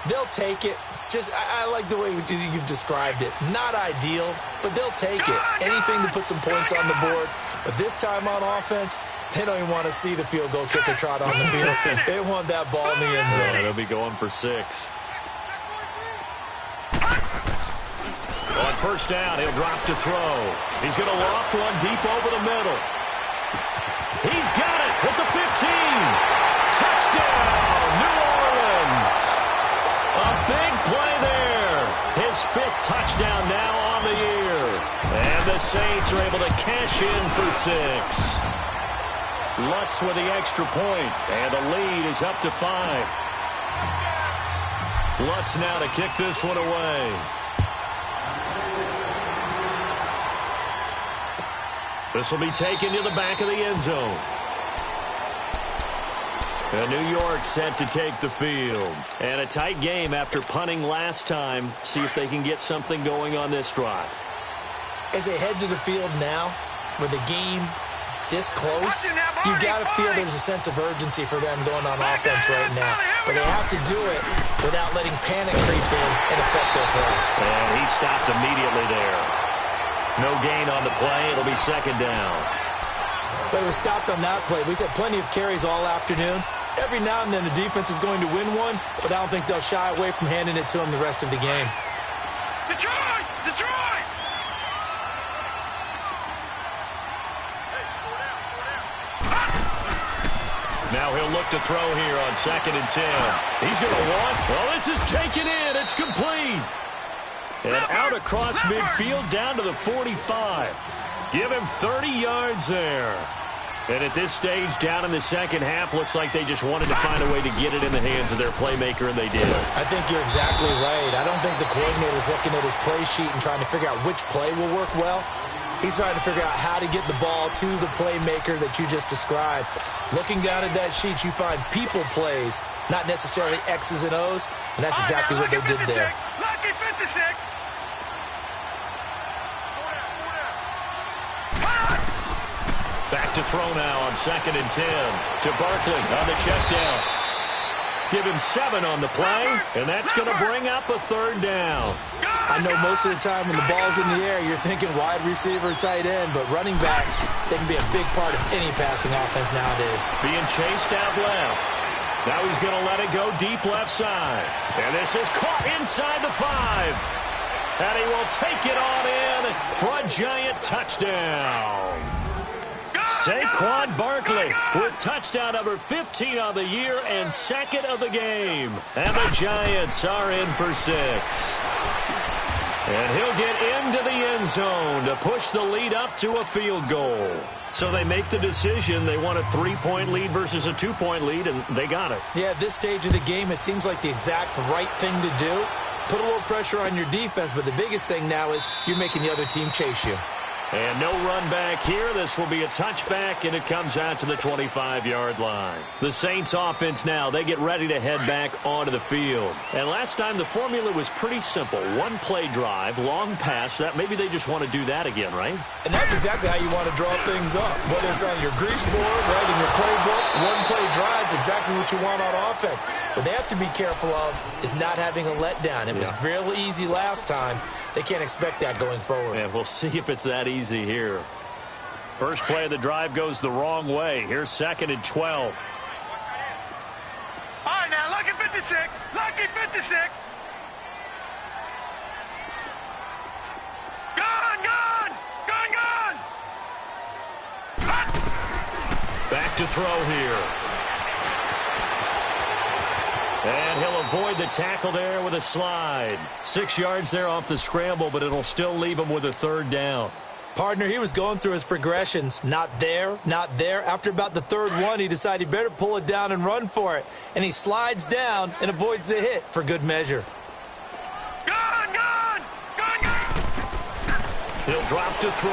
They'll take it. I like the way you've described it. Not ideal, but they'll take it. Anything to put some points on the board. But this time on offense, they don't even want to see the field goal kicker trot on the field. They want that ball in the end zone. Yeah, they'll be going for 6. On 1st down, he'll drop to throw. He's going to loft one deep over the middle. He's got it at the 15. Touchdown, New Orleans. A big play there. His 5th touchdown now on the year. And the Saints are able to cash in for 6. Lutz with the extra point, and the lead is up to 5. Lutz now to kick this one away. This will be taken to the back of the end zone. And New York set to take the field. And a tight game after punting last time. See if they can get something going on this drive. As they head to the field now, with the game this close, you've got to feel there's a sense of urgency for them going on offense right now. But they have to do it without letting panic creep in and affect their play. And he stopped immediately there. No gain on the play. It'll be second down. But it was stopped on that play. We've had plenty of carries all afternoon. Every now and then the defense is going to win one, but I don't think they'll shy away from handing it to them the rest of the game. Detroit! Detroit! Now he'll look to throw here on 2nd and 10. He's going to want. Well, this is taken in. It's complete. And out across midfield down to the 45. Give him 30 yards there. And at this stage, down in the second half, looks like they just wanted to find a way to get it in the hands of their playmaker, and they did. I think you're exactly right. I don't think the coordinator's looking at his play sheet and trying to figure out which play will work well. He's trying to figure out how to get the ball to the playmaker that you just described. Looking down at that sheet, you find people plays, not necessarily X's and O's, and that's exactly what they did there. Lucky 56. Back to throw now on 2nd and 10 to Barkley on the check down. Give him 7 on the play, and that's going to bring up a 3rd down. I know most of the time when the ball's in the air, you're thinking wide receiver, tight end, but running backs, they can be a big part of any passing offense nowadays. Being chased out left. Now he's going to let it go deep left side. And this is caught inside the 5. And he will take it on in for a giant touchdown. Saquon Barkley with touchdown number 15 on the year and 2nd of the game. And the Giants are in for 6. And he'll get into the end zone to push the lead up to a field goal. So they make the decision. They want a 3-point lead versus a 2-point lead, and they got it. Yeah, at this stage of the game, it seems like the exact right thing to do. Put a little pressure on your defense, but the biggest thing now is you're making the other team chase you. And no run back here. This will be a touchback, and it comes out to the 25-yard line. The Saints offense now, they get ready to head back onto the field. And last time the formula was pretty simple. One play drive, long pass. That maybe they just want to do that again, right? And that's exactly how you want to draw things up. Whether it's on your grease board, right, in your playbook, one play drive is exactly what you want on offense. What they have to be careful of is not having a letdown. It was real easy last time. They can't expect that going forward. Yeah, we'll see if it's that easy here. First play of the drive goes the wrong way. Here's 2nd and 12. All right, now, lucky 56. Lucky 56. Gone. Back to throw here. And he'll avoid the tackle there with a slide. 6 yards there off the scramble, but it'll still leave him with a 3rd down. Partner, he was going through his progressions. Not there, not there. After about the 3rd one, he decided he better pull it down and run for it. And he slides down and avoids the hit for good measure. Gone. He'll drop to throw.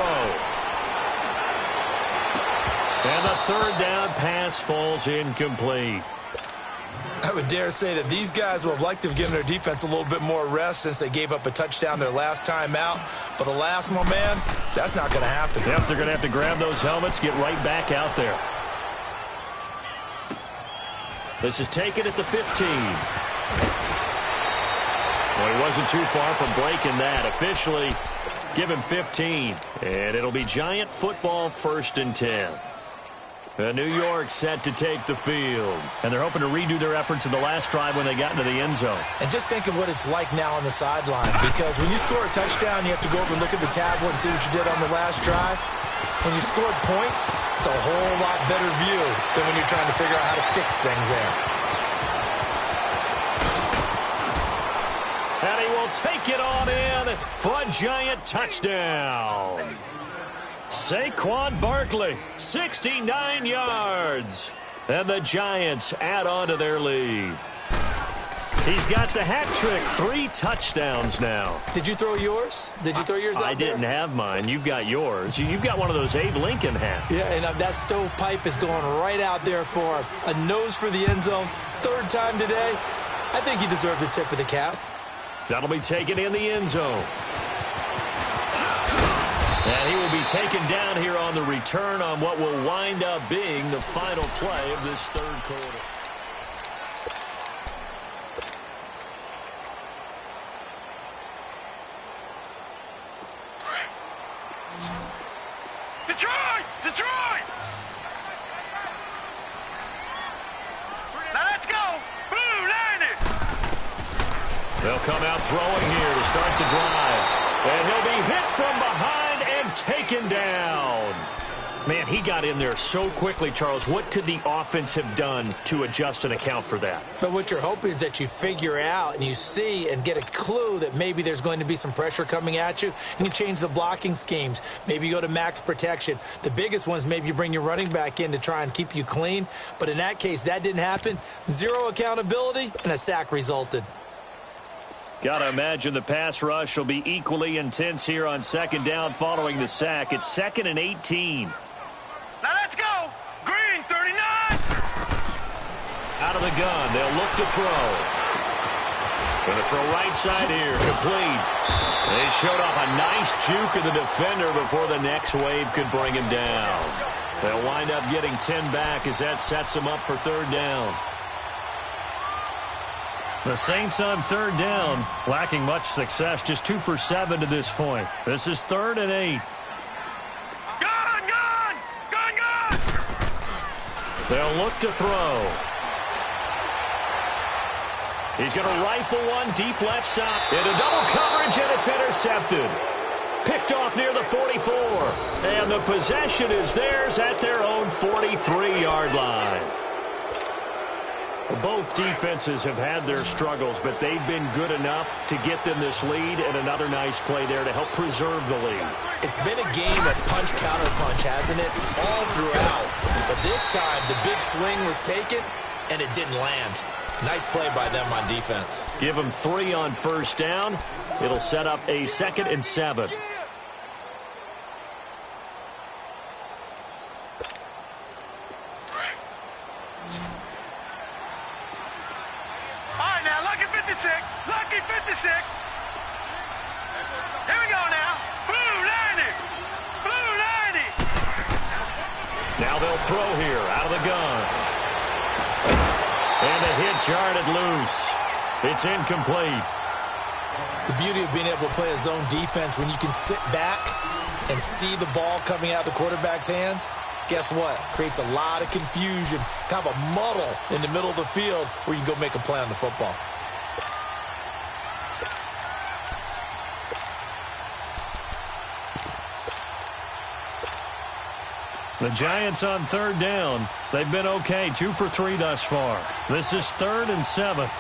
And the 3rd down pass falls incomplete. I would dare say that these guys would have liked to have given their defense a little bit more rest since they gave up a touchdown their last time out. But alas, my man, that's not going to happen. Yep, they're going to have to grab those helmets, get right back out there. This is taken at the 15. Well, he wasn't too far from breaking that. Officially, give him 15. And it'll be Giant football 1st and 10. New York set to take the field. And they're hoping to redo their efforts in the last drive when they got into the end zone. And just think of what it's like now on the sideline. Because when you score a touchdown, you have to go over and look at the tablet and see what you did on the last drive. When you scored points, it's a whole lot better view than when you're trying to figure out how to fix things there. And he will take it on in for a Giant touchdown. Saquon Barkley, 69 yards. And the Giants add on to their lead. He's got the hat trick, 3 touchdowns now. Did you throw yours? Did you throw yours out there? I didn't have mine. You've got yours. You've got one of those Abe Lincoln hats. Yeah, and that stovepipe is going right out there for him. A nose for the end zone. 3rd time today. I think he deserves a tip of the cap. That'll be taken in the end zone. And he will be taken down here on the return on what will wind up being the final play of this 3rd quarter. Detroit! Detroit! Now let's go! Blue Lightning! They'll come out throwing here to start the drive. And he'll be hit from behind and taken down. Man, he got in there so quickly, Charles. What could the offense have done to adjust and account for that? But what you're hoping is that you figure out and you see and get a clue that maybe there's going to be some pressure coming at you, and you change the blocking schemes. Maybe you go to max protection. The biggest one is maybe you bring your running back in to try and keep you clean. But in that case, that didn't happen. 0 accountability, and a sack resulted. Got to imagine the pass rush will be equally intense here on 2nd down following the sack. It's 2nd and 18. Now let's go! Green 39! Out of the gun, they'll look to throw. Going to throw right side here, complete. They showed off a nice juke of the defender before the next wave could bring him down. They'll wind up getting 10 back as that sets them up for 3rd down. The Saints on 3rd down, lacking much success, just 2 for 7 to this point. This is 3rd and 8. Gun! Gun! Gun! Gun! They'll look to throw. He's going to rifle one deep left side. Into double coverage, and it's intercepted. Picked off near the 44. And the possession is theirs at their own 43-yard line. Both defenses have had their struggles, but they've been good enough to get them this lead, and another nice play there to help preserve the lead. It's been a game of punch-counter-punch, hasn't it? All throughout. But this time, the big swing was taken, and it didn't land. Nice play by them on defense. Give them 3 on 1st down. It'll set up a 2nd and 7. Lucky 56. Here we go now. Blue 90. Blue 90. Now they'll throw here out of the gun. And the hit jarred it loose. It's incomplete. The beauty of being able to play a zone defense when you can sit back and see the ball coming out of the quarterback's hands, guess what? Creates a lot of confusion, kind of a muddle in the middle of the field where you can go make a play on the football. The Giants on 3rd down. They've been okay, 2 for 3 thus far. This is 3rd and 7.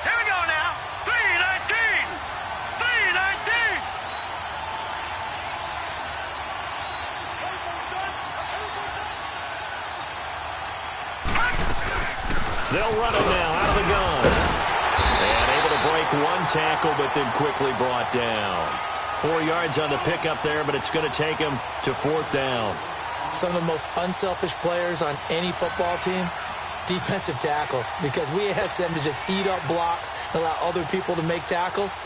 Here we go now. 3-19. 3-19. They'll run it now out of the gun. And able to break one tackle, but then quickly brought down. 4 yards on the pickup there, but it's going to take him to 4th down. Some of the most unselfish players on any football team, defensive tackles, because we ask them to just eat up blocks and allow other people to make tackles.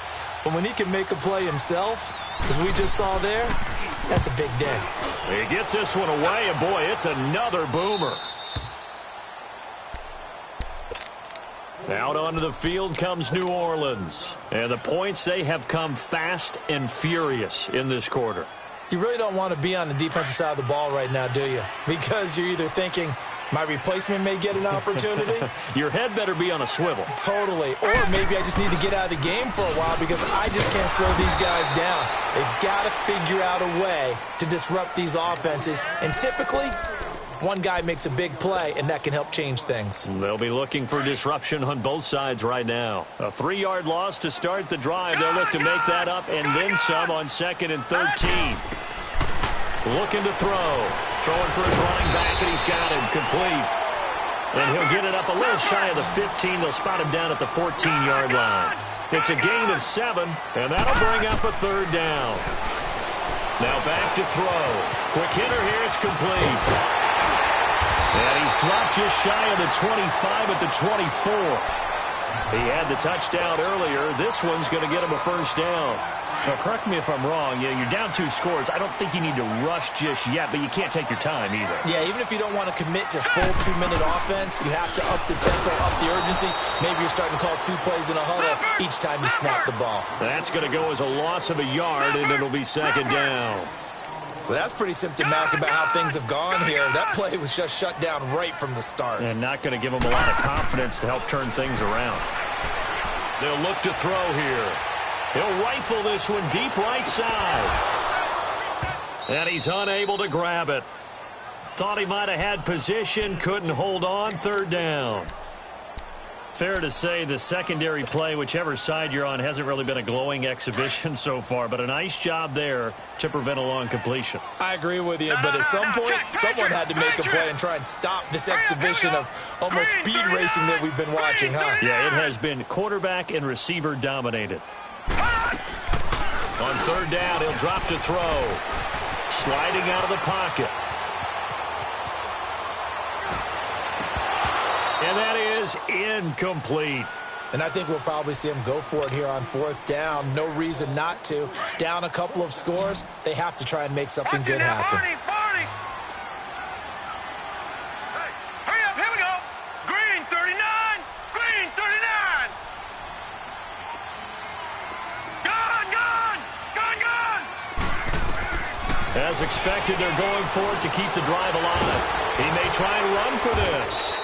But when he can make a play himself, as we just saw there, that's a big day. He gets this one away, and boy, it's another boomer. Out onto the field comes New Orleans. And the points, they have come fast and furious in this quarter. You really don't want to be on the defensive side of the ball right now, do you? Because you're either thinking, my replacement may get an opportunity. Your head better be on a swivel. Totally. Or maybe I just need to get out of the game for a while because I just can't slow these guys down. They've got to figure out a way to disrupt these offenses. And typically, One guy makes a big play, and that can help change things. They'll be looking for disruption on both sides right now. A 3-yard loss to start the drive. They'll look to make that up and then some on 2nd and 13. Looking to throw. Throwing for his running back, and he's got him complete. And he'll get it up a little shy of the 15. They'll spot him down at the 14-yard line. It's a gain of 7, and that'll bring up a 3rd down. Now back to throw. Quick hitter here. It's complete. And he's dropped just shy of the 25 at the 24. He had the touchdown earlier. This one's going to get him a 1st down. Now, correct me if I'm wrong. Yeah, you're down 2 scores. I don't think you need to rush just yet, but you can't take your time either. Yeah, even if you don't want to commit to full 2-minute offense, you have to up the tempo, up the urgency. Maybe you're starting to call 2 plays in a huddle each time you snap the ball. That's going to go as a loss of a yard, and it'll be 2nd down. Well, that's pretty symptomatic about how things have gone here. That play was just shut down right from the start. And not going to give them a lot of confidence to help turn things around. They'll look to throw here. He'll rifle this one deep right side. And he's unable to grab it. Thought he might have had position, couldn't hold on. 3rd down. Fair to say the secondary play, whichever side you're on, hasn't really been a glowing exhibition so far, but a nice job there to prevent a long completion. I agree with you, but at some point, someone had to make a play and try and stop this exhibition of almost speed racing that we've been watching, huh? Yeah, it has been quarterback and receiver dominated. On 3rd down, he'll drop to throw. Sliding out of the pocket. And that is incomplete. And I think we'll probably see him go for it here on 4th down. No reason not to. Down a couple of scores, they have to try and make something good happen. Hey, hurry up, here we go. Green 39, green 39. Gone. As expected, they're going for it to keep the drive alive. He may try and run for this.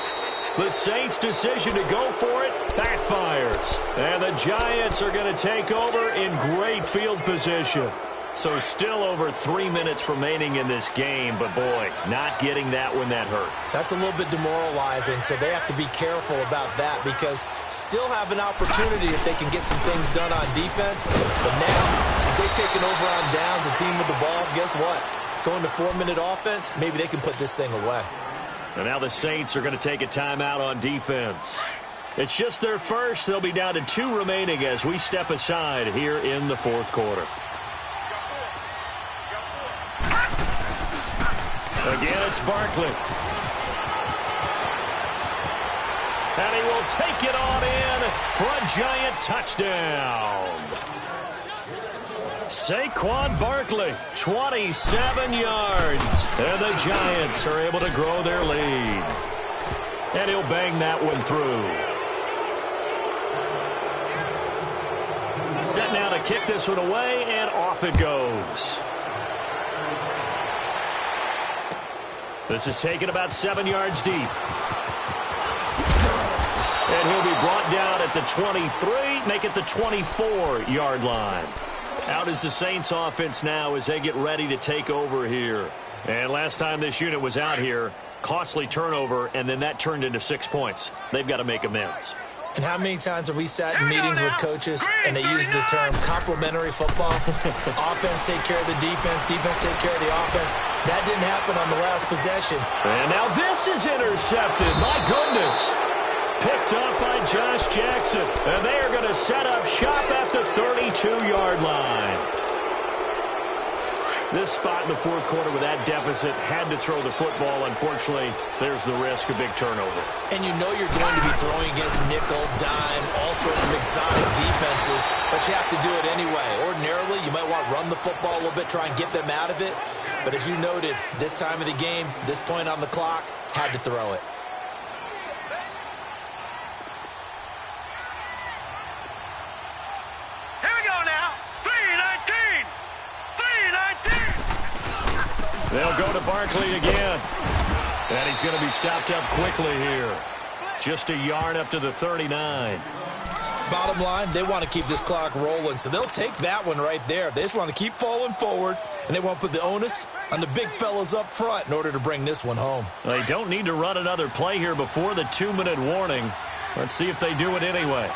The Saints' decision to go for it backfires. And the Giants are going to take over in great field position. So still over 3 minutes remaining in this game, but boy, not getting that when that hurt. That's a little bit demoralizing, so they have to be careful about that because still have an opportunity if they can get some things done on defense. But now, since they've taken over on downs, a team with the ball, guess what? Going to 4-minute offense, maybe they can put this thing away. And now the Saints are going to take a timeout on defense. It's just their first. They'll be down to 2 remaining as we step aside here in the 4th quarter. Again, it's Barkley. And he will take it on in for a Giant touchdown. Saquon Barkley, 27 yards. And the Giants are able to grow their lead. And he'll bang that one through. Set now to kick this one away, and off it goes. This is taken about 7 yards deep. And he'll be brought down at the 23, make it the 24-yard line. Out is the Saints offense now as they get ready to take over here. And last time this unit was out here, costly turnover, and then that turned into 6 points. They've got to make amends. And how many times have we sat in meetings with coaches and they use the term complementary football? Offense take care of the defense, defense take care of the offense. That didn't happen on the last possession. And now this is intercepted. My goodness. Picked up by Josh Jackson. And they are going to set up shop at the 32-yard line. This spot in the 4th quarter with that deficit had to throw the football. Unfortunately, there's the risk of big turnover. And you know you're going to be throwing against nickel, dime, all sorts of exotic defenses, but you have to do it anyway. Ordinarily, you might want to run the football a little bit, try and get them out of it. But as you noted, this time of the game, this point on the clock, had to throw it. They'll go to Barkley again. And he's going to be stopped up quickly here. Just a yard up to the 39. Bottom line, they want to keep this clock rolling, so they'll take that one right there. They just want to keep falling forward, and they want to put the onus on the big fellas up front in order to bring this one home. They don't need to run another play here before the 2-minute warning. Let's see if they do it anyway.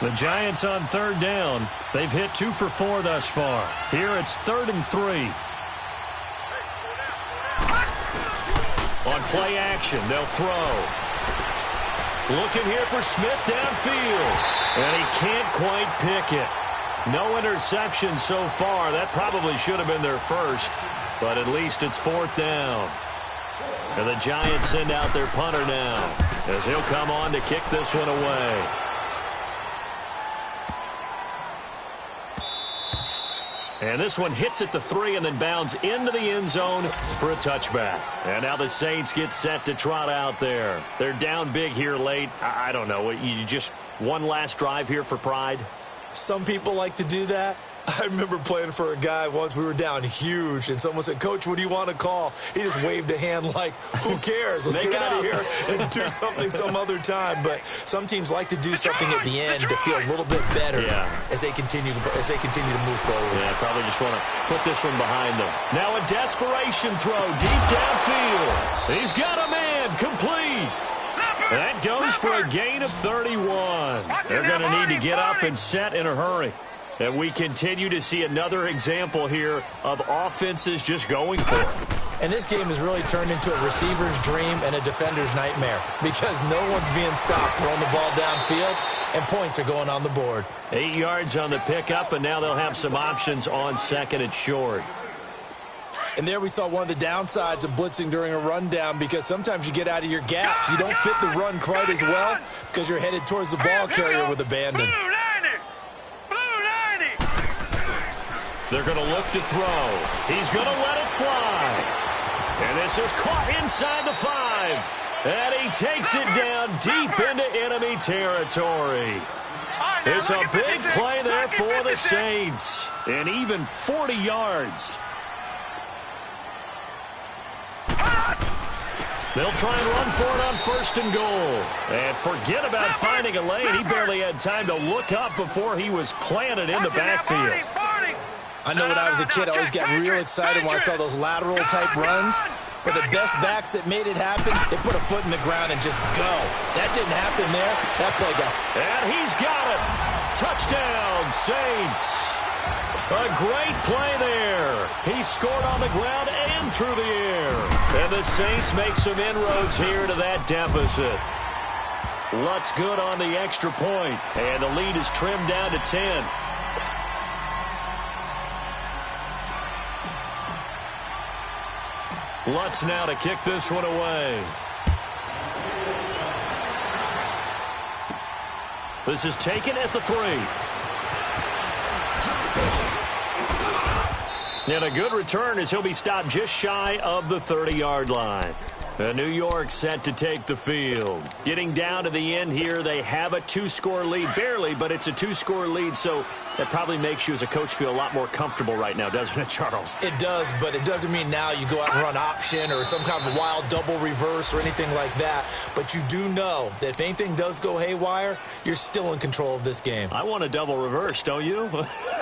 The Giants on 3rd down. They've hit 2 for 4 thus far. Here it's 3rd and 3. On play action, they'll throw. Looking here for Smith downfield. And he can't quite pick it. No interception so far. That probably should have been their first. But at least it's 4th down. And the Giants send out their punter now, as he'll come on to kick this one away. And this one hits at the 3 and then bounds into the end zone for a touchback. And now the Saints get set to trot out there. They're down big here late. I don't know. You just one last drive here for pride? Some people like to do that. I remember playing for a guy once. We were down huge, and someone said, "Coach, what do you want to call?" He just waved a hand like, who cares? Let's get out of here and do something some other time. But some teams like to do something at the end to feel a little bit better as they continue to move forward. Yeah, probably just want to put this one behind them. Now a desperation throw deep downfield. He's got a man, complete. That goes for a gain of 31. They're going to need to get up and set in a hurry. And we continue to see another example here of offenses just going for it. And this game has really turned into a receiver's dream and a defender's nightmare because no one's being stopped throwing the ball downfield, and points are going on the board. 8 yards on the pickup, and now they'll have some options on 2nd and short. And there we saw one of the downsides of blitzing during a rundown, because sometimes you get out of your gaps. You don't fit the run quite as well because you're headed towards the ball carrier with abandon. They're going to look to throw. He's going to let it fly. And this is caught inside the 5. And he takes it down deep into enemy territory. It's a big play there for the Saints. And even 40 yards. They'll try and run for it on 1st and goal. And forget about finding a lane. He barely had time to look up before he was planted in the backfield. I know when I was a kid, I always got real excited when I saw those lateral-type runs. But the best backs that made it happen, they put a foot in the ground and just go. That didn't happen there. That play got... And he's got it. Touchdown, Saints. A great play there. He scored on the ground and through the air. And the Saints make some inroads here to that deficit. Lutz good on the extra point. And the lead is trimmed down to 10. Lutz now to kick this one away. This is taken at the 3. And a good return as he'll be stopped just shy of the 30-yard line. New York set to take the field. Getting down to the end here, they have a 2-score lead. Barely, but it's a 2-score lead, so that probably makes you as a coach feel a lot more comfortable right now, doesn't it, Charles? It does, but it doesn't mean now you go out and run option or some kind of wild double reverse or anything like that. But you do know that if anything does go haywire, you're still in control of this game. I want a double reverse, don't you?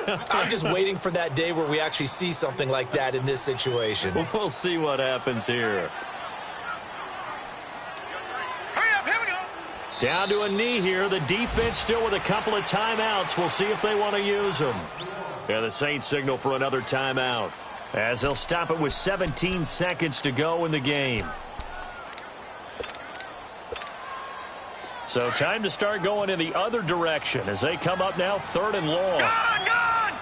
I'm just waiting for that day where we actually see something like that in this situation. We'll see what happens here. Down to a knee here. The defense still with a couple of timeouts. We'll see if they want to use them. Yeah, the Saints signal for another timeout, as they'll stop it with 17 seconds to go in the game. So time to start going in the other direction as they come up now 3rd and long. Gone!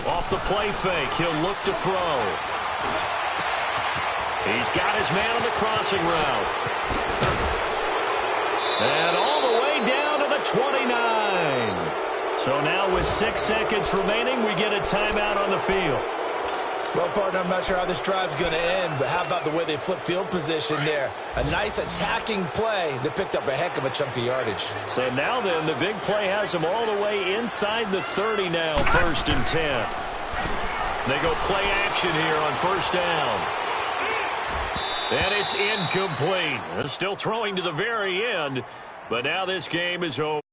Off the play fake, he'll look to throw. He's got his man on the crossing route. And all the way down to the 29. So now with 6 seconds remaining, we get a timeout on the field. Well, partner, I'm not sure how this drive's going to end, but how about the way they flip field position there? A nice attacking play that picked up a heck of a chunk of yardage. So now then, the big play has them all the way inside the 30 now, 1st and 10. They go play action here on 1st down. And it's incomplete. Still throwing to the very end, but now this game is over.